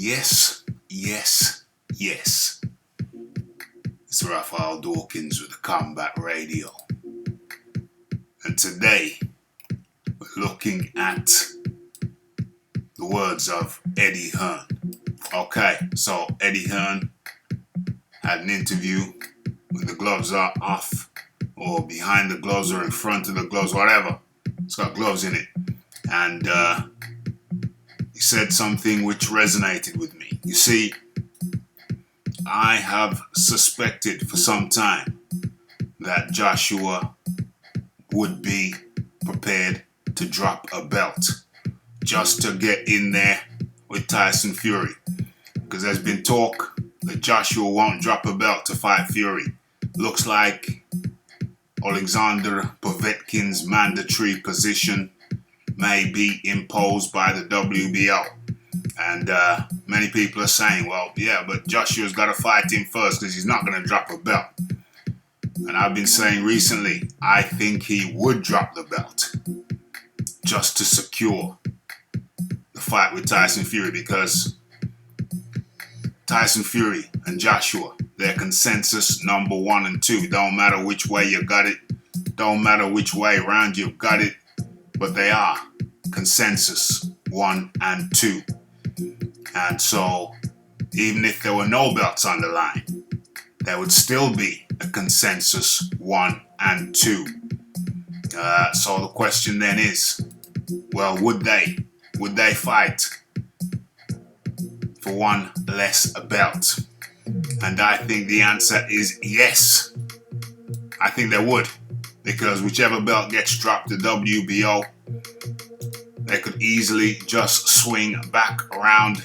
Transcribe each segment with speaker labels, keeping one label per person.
Speaker 1: Yes, yes, yes. It's Raphael Dawkins with the Combat Radio. And today, we're looking at the words of Eddie Hearn. Okay, so Eddie Hearn had an interview when the gloves are off, or behind the gloves, or in front of the gloves, whatever. It's got gloves in it. And he said something which resonated with me. You see, I have suspected for some time that Joshua would be prepared to drop a belt just to get in there with Tyson Fury. Because there's been talk that Joshua won't drop a belt to fight Fury. Looks like Alexander Povetkin's mandatory position may be imposed by the WBO. And many people are saying, well, yeah, but Joshua's got to fight him first because he's not going to drop a belt. And I've been saying recently, I think he would drop the belt just to secure the fight with Tyson Fury, because Tyson Fury and Joshua, they're consensus number 1 and 2. Don't matter which way you got it. Don't matter which way around you've got it. But they are consensus 1 and 2. And so, even if there were no belts on the line, there would still be a consensus 1 and 2. So the question then is, well, would they fight for one less belt? And I think the answer is yes. I think they would, because whichever belt gets dropped to WBO, they could easily just swing back around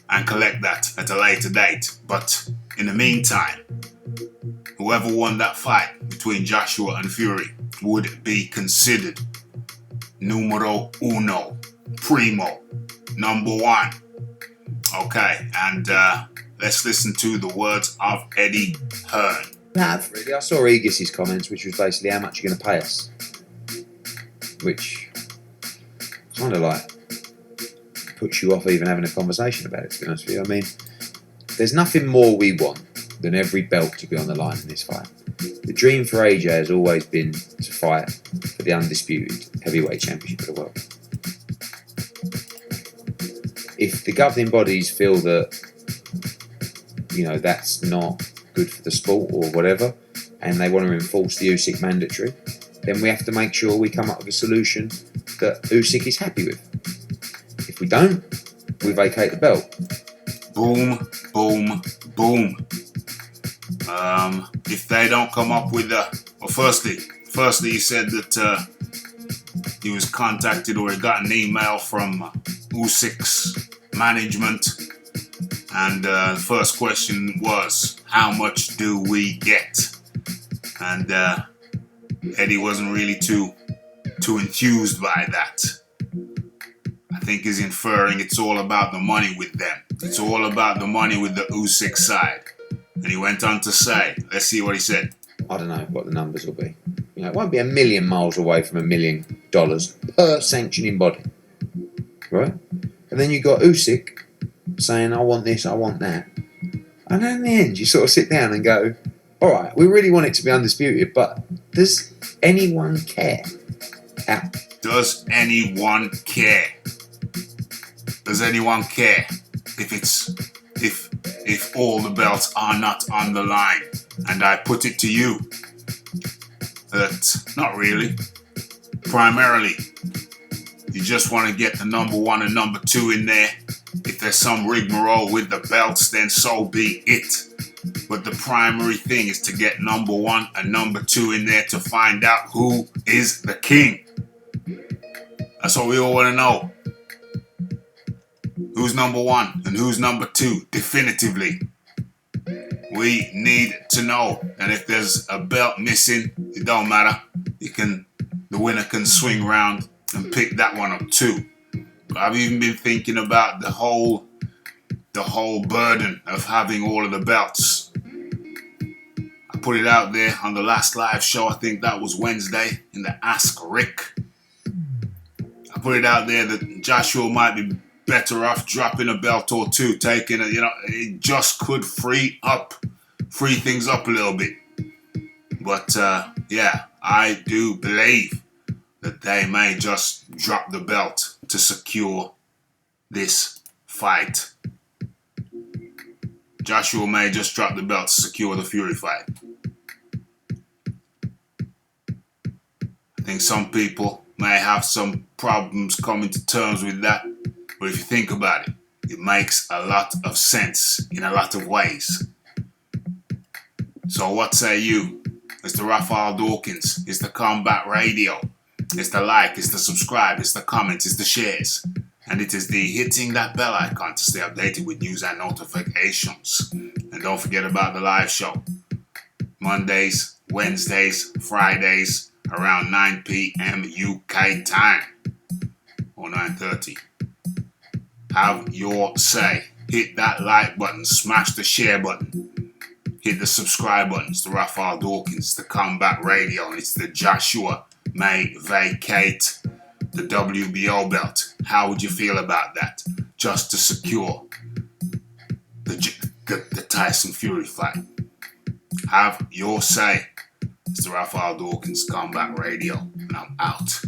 Speaker 1: and collect that at a later date. But in the meantime, whoever won that fight between Joshua and Fury would be considered numero uno, primo, number 1. Okay, and let's listen to the words of Eddie Hearn.
Speaker 2: Really, I saw Aegis's comments, which was basically how much you're going to pay us, which kind of like puts you off even having a conversation about it, to be honest with you. I mean, there's nothing more we want than every belt to be on the line in this fight. The dream for AJ has always been to fight for the undisputed heavyweight championship of the world. If the governing bodies feel that, you know, that's not good for the sport or whatever, and they want to enforce the Usyk mandatory, then we have to make sure we come up with a solution that Usyk is happy with. If we don't, we vacate the belt.
Speaker 1: Boom, boom, boom. If they don't come up with firstly he said that he was contacted, or he got an email from Usyk's management, and the first question was, how much do we get? And Eddie wasn't really too enthused by that. I think he's inferring it's all about the money with them. It's all about the money with the Usyk side. And he went on to say, let's see what he said.
Speaker 2: I don't know what the numbers will be. You know, it won't be a million miles away from $1 million per sanctioning body, right? And then you got Usyk saying, I want this, I want that. And then in the end, you sort of sit down and go, all right, we really want it to be undisputed, but does anyone care?
Speaker 1: Does anyone care? Does anyone care if all the belts are not on the line? And I put it to you that not really. Primarily, you just want to get the number 1 and number 2 in there. If there's some rigmarole with the belts, then so be it. But the primary thing is to get number 1 and number 2 in there to find out who is the king. That's what we all want to know. Who's number 1 and who's number 2, definitively. We need to know. And if there's a belt missing, it don't matter. The winner can swing around and pick that one up too. But I've even been thinking about the whole burden of having all of the belts. I put it out there on the last live show, I think that was Wednesday, in the Ask Rick. I put it out there that Joshua might be better off dropping a belt or two, taking it, it just could free things up a little bit. But yeah, I do believe that they may just drop the belt to secure this fight. Joshua may just drop the belt to secure the Fury fight. I think some people may have some problems coming to terms with that, but if you think about it, it makes a lot of sense in a lot of ways. So what say you? It's the Raphael Dawkins, it's the Combat Radio, it's the like, it's the subscribe, it's the comments, it's the shares, and it is the hitting that bell icon to stay updated with news and notifications. And don't forget about the live show, Mondays, Wednesdays, Fridays, around 9 p.m. UK time, or 9:30. Have your say. Hit that like button, smash the share button, hit the subscribe button. It's the Raphael Dawkins, the Combat Radio, and it's the Joshua may vacate the WBO belt. How would you feel about that? Just to secure the Tyson Fury fight. Have your say. It's the Raphael Dawkins Combat Radio, and I'm out.